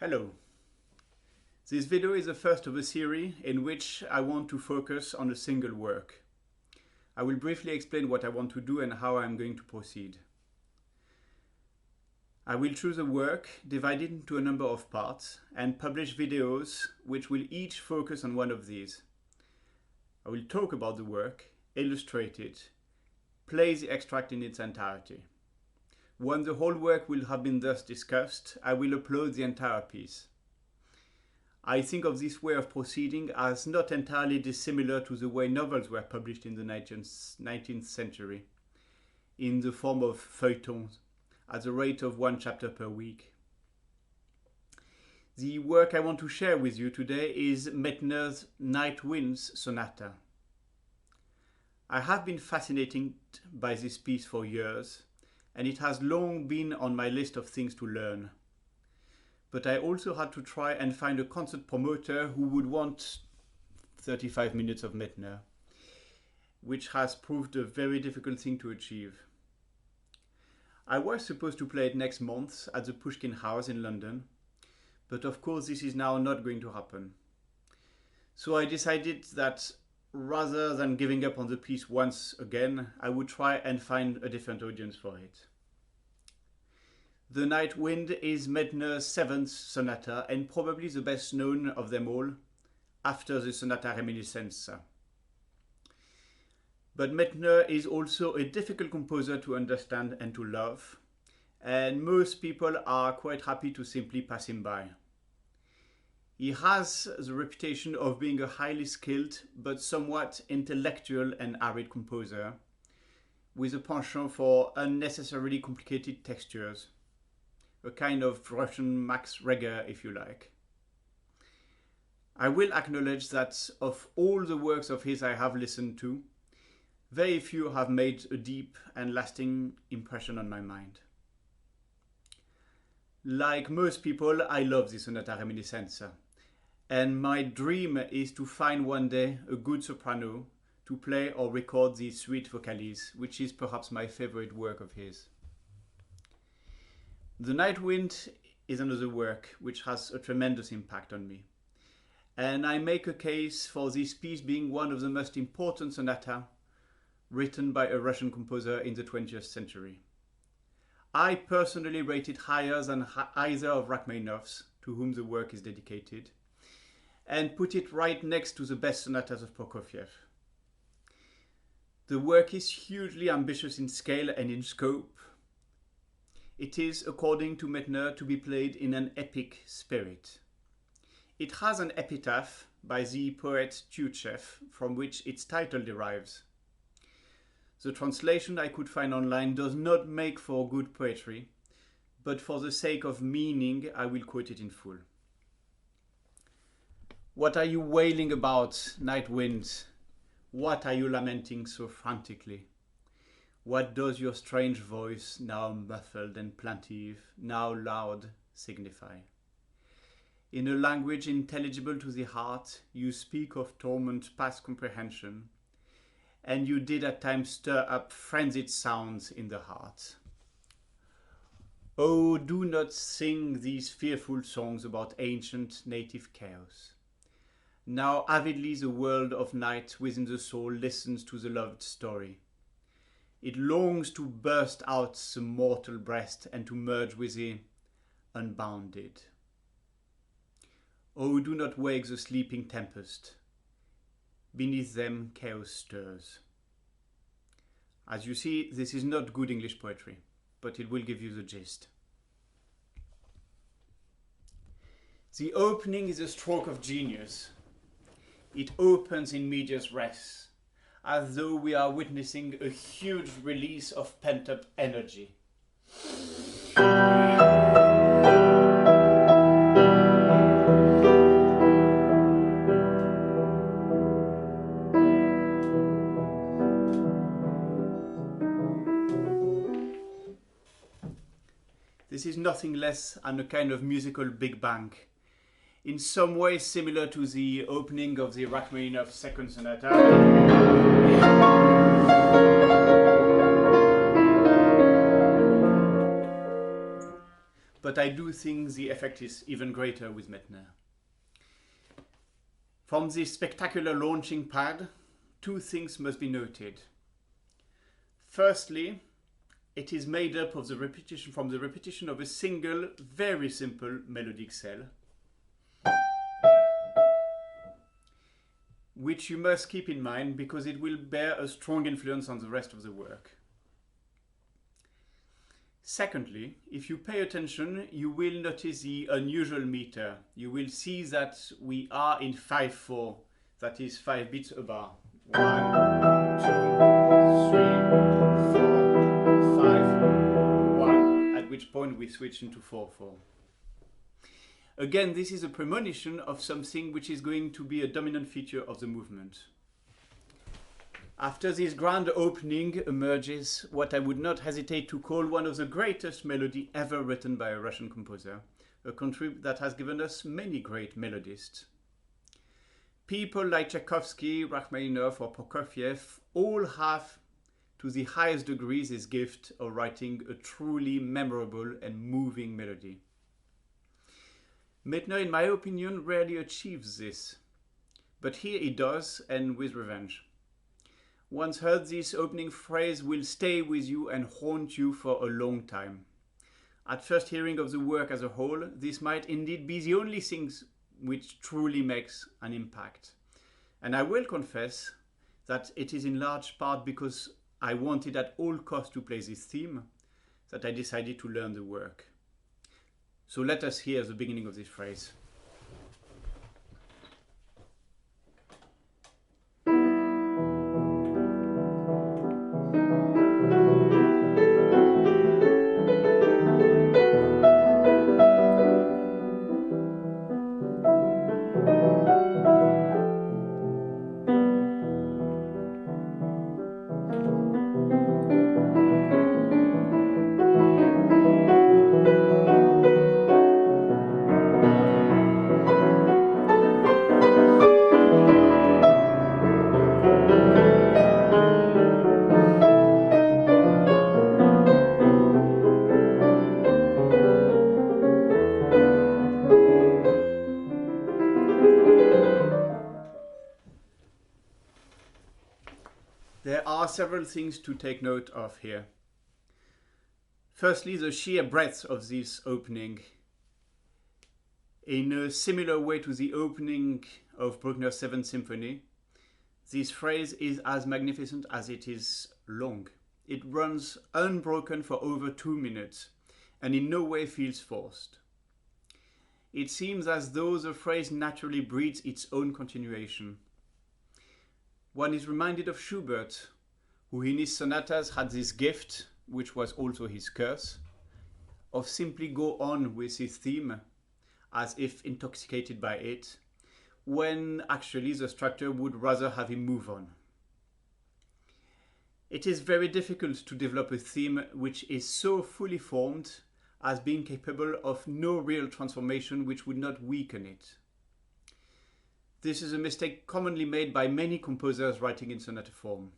Hello. This video is the first of a series in which I want to focus on a single work. I will briefly explain what I want to do and how I am going to proceed. I will choose a work, divide it into a number of parts, and publish videos which will each focus on one of these. I will talk about the work, illustrate it, play the extract in its entirety. When the whole work will have been thus discussed, I will upload the entire piece. I think of this way of proceeding as not entirely dissimilar to the way novels were published in the 19th century, in the form of feuilletons, at the rate of one chapter per week. The work I want to share with you today is Medtner's Night Winds Sonata. I have been fascinated by this piece for years, and it has long been on my list of things to learn. But I also had to try and find a concert promoter who would want 35 minutes of Medtner, which has proved a very difficult thing to achieve. I was supposed to play it next month at the Pushkin House in London, but of course this is now not going to happen. So I decided that rather than giving up on the piece once again, I would try and find a different audience for it. The Night Wind is Medtner's seventh sonata and probably the best known of them all, after the Sonata Reminiscenza. But Medtner is also a difficult composer to understand and to love, and most people are quite happy to simply pass him by. He has the reputation of being a highly skilled but somewhat intellectual and arid composer, with a penchant for unnecessarily complicated textures, a kind of Russian Max Reger, if you like. I will acknowledge that of all the works of his I have listened to, very few have made a deep and lasting impression on my mind. Like most people, I love the Sonata Reminiscenza, and my dream is to find one day a good soprano to play or record the Suite Vocalis, which is perhaps my favorite work of his. The Night Wind is another work which has a tremendous impact on me, and I make a case for this piece being one of the most important sonata written by a Russian composer in the 20th century. I personally rate it higher than either of Rachmaninoff's, to whom the work is dedicated, and put it right next to the best sonatas of Prokofiev. The work is hugely ambitious in scale and in scope. It is, according to Medtner, to be played in an epic spirit. It has an epitaph by the poet Tyutchev, from which its title derives. The translation I could find online does not make for good poetry, but for the sake of meaning, I will quote it in full. What are you wailing about, night winds? What are you lamenting so frantically? What does your strange voice, now muffled and plaintive, now loud, signify? In a language intelligible to the heart, you speak of torment past comprehension, and you did at times stir up frenzied sounds in the heart. Oh, do not sing these fearful songs about ancient native chaos. Now avidly the world of night within the soul listens to the loved story. It longs to burst out the mortal breast and to merge with the unbounded. Oh, do not wake the sleeping tempest. Beneath them chaos stirs. As you see, this is not good English poetry, but it will give you the gist. The opening is a stroke of genius. It opens in medias res, as though we are witnessing a huge release of pent-up energy. This is nothing less than a kind of musical Big Bang, in some way similar to the opening of the Rachmaninoff Second Sonata, but I do think the effect is even greater with Medtner. From this spectacular launching pad, two things must be noted. Firstly, it is made up of the repetition of a single, very simple melodic cell, which you must keep in mind because it will bear a strong influence on the rest of the work. Secondly, if you pay attention, you will notice the unusual meter. You will see that we are in 5/4, that is 5 beats a bar. 1, 2, 3, 4, 5, 1, at which point we switch into 4/4. Again, this is a premonition of something which is going to be a dominant feature of the movement. After this grand opening emerges what I would not hesitate to call one of the greatest melody ever written by a Russian composer, a country that has given us many great melodists. People like Tchaikovsky, Rachmaninoff or Prokofiev all have to the highest degree this gift of writing a truly memorable and moving melody. Medtner, in my opinion, rarely achieves this, but here he does, and with revenge. Once heard, this opening phrase will stay with you and haunt you for a long time. At first hearing of the work as a whole, this might indeed be the only thing which truly makes an impact. And I will confess that it is in large part because I wanted at all costs to play this theme that I decided to learn the work. So let us hear the beginning of this phrase. There are several things to take note of here. Firstly, the sheer breadth of this opening. In a similar way to the opening of Bruckner's 7th Symphony, this phrase is as magnificent as it is long. It runs unbroken for over 2 minutes and in no way feels forced. It seems as though the phrase naturally breeds its own continuation. One is reminded of Schubert, who in his sonatas had this gift, which was also his curse, of simply go on with his theme as if intoxicated by it, when actually the structure would rather have him move on. It is very difficult to develop a theme which is so fully formed as being capable of no real transformation which would not weaken it. This is a mistake commonly made by many composers writing in sonata form.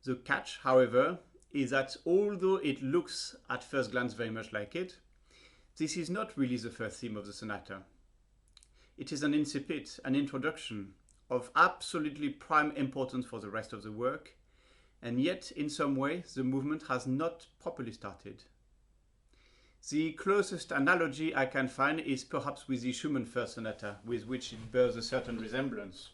The catch, however, is that although it looks at first glance very much like it, this is not really the first theme of the sonata. It is an incipit, an introduction of absolutely prime importance for the rest of the work, and yet in some way the movement has not properly started. The closest analogy I can find is perhaps with the Schumann First Sonata, with which it bears a certain resemblance.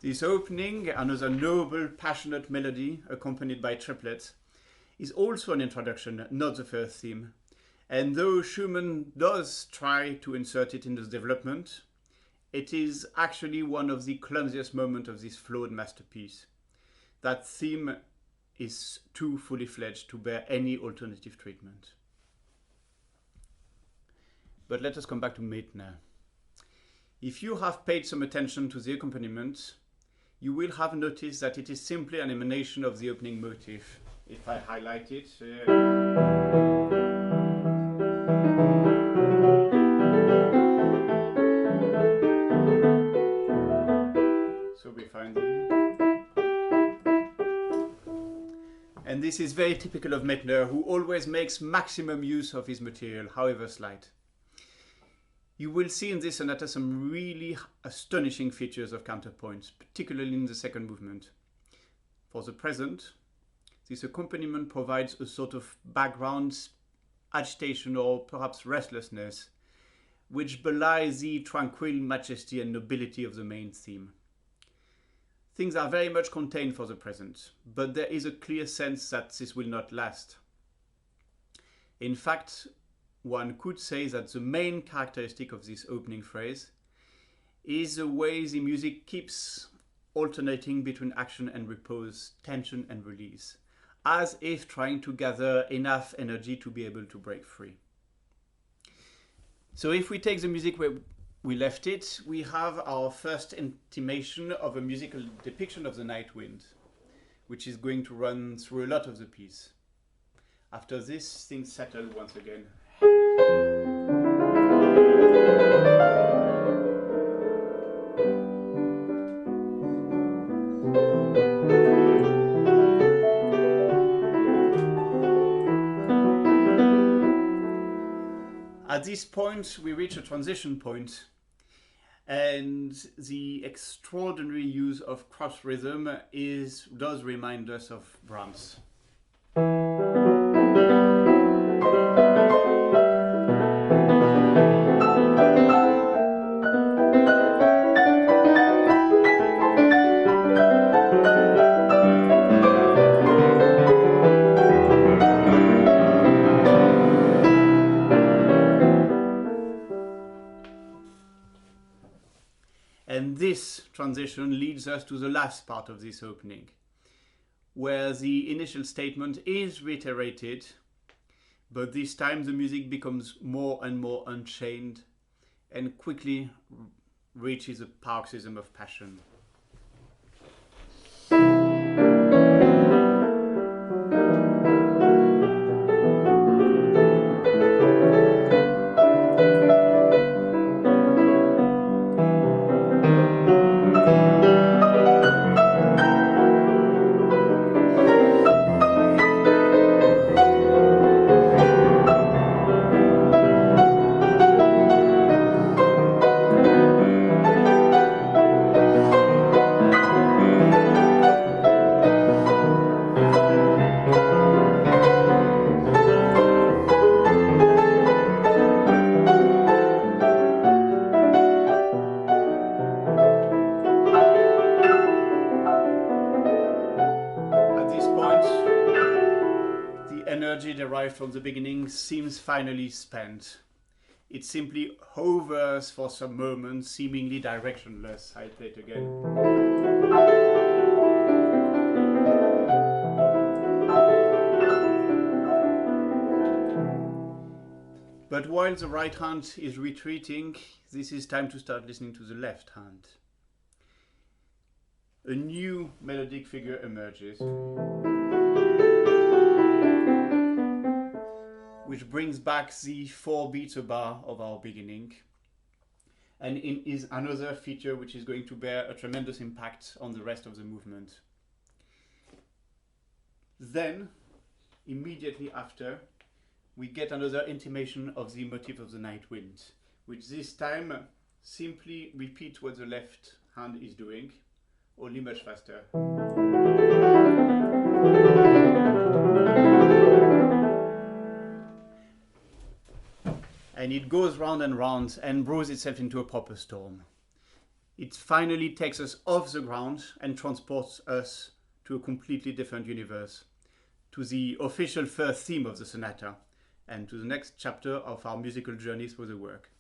This opening, another noble, passionate melody accompanied by triplets, is also an introduction, not the first theme. And though Schumann does try to insert it in the development, it is actually one of the clumsiest moments of this flawed masterpiece. That theme is too fully fledged to bear any alternative treatment. But let us come back to Medtner. If you have paid some attention to the accompaniment, you will have noticed that it is simply an emanation of the opening motif. If I highlight it, so we find and this is very typical of Medtner, who always makes maximum use of his material, however slight. You will see in this sonata some really astonishing features of counterpoints, particularly in the second movement. For the present, this accompaniment provides a sort of background agitation or perhaps restlessness, which belies the tranquil majesty and nobility of the main theme. Things are very much contained for the present, but there is a clear sense that this will not last. In fact, one could say that the main characteristic of this opening phrase is the way the music keeps alternating between action and repose, tension and release, as if trying to gather enough energy to be able to break free. So if we take the music where we left it, we have our first intimation of a musical depiction of the night wind, which is going to run through a lot of the piece. After this, things settle once again. At this point, we reach a transition point, and the extraordinary use of cross rhythm does remind us of Brahms. And this transition leads us to the last part of this opening, where the initial statement is reiterated, but this time the music becomes more and more unchained and quickly reaches a paroxysm of passion. Derived from the beginning seems finally spent. It simply hovers for some moments, seemingly directionless. I'll play it again. But while the right hand is retreating, this is time to start listening to the left hand. A new melodic figure emerges, which brings back the 4 beats a bar of our beginning, and is another feature which is going to bear a tremendous impact on the rest of the movement. Then, immediately after, we get another intimation of the motif of the night wind, which this time simply repeats what the left hand is doing, only much faster. And it goes round and brews itself into a proper storm. It finally takes us off the ground and transports us to a completely different universe, to the official first theme of the sonata, and to the next chapter of our musical journey through the work.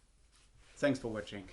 Thanks for watching.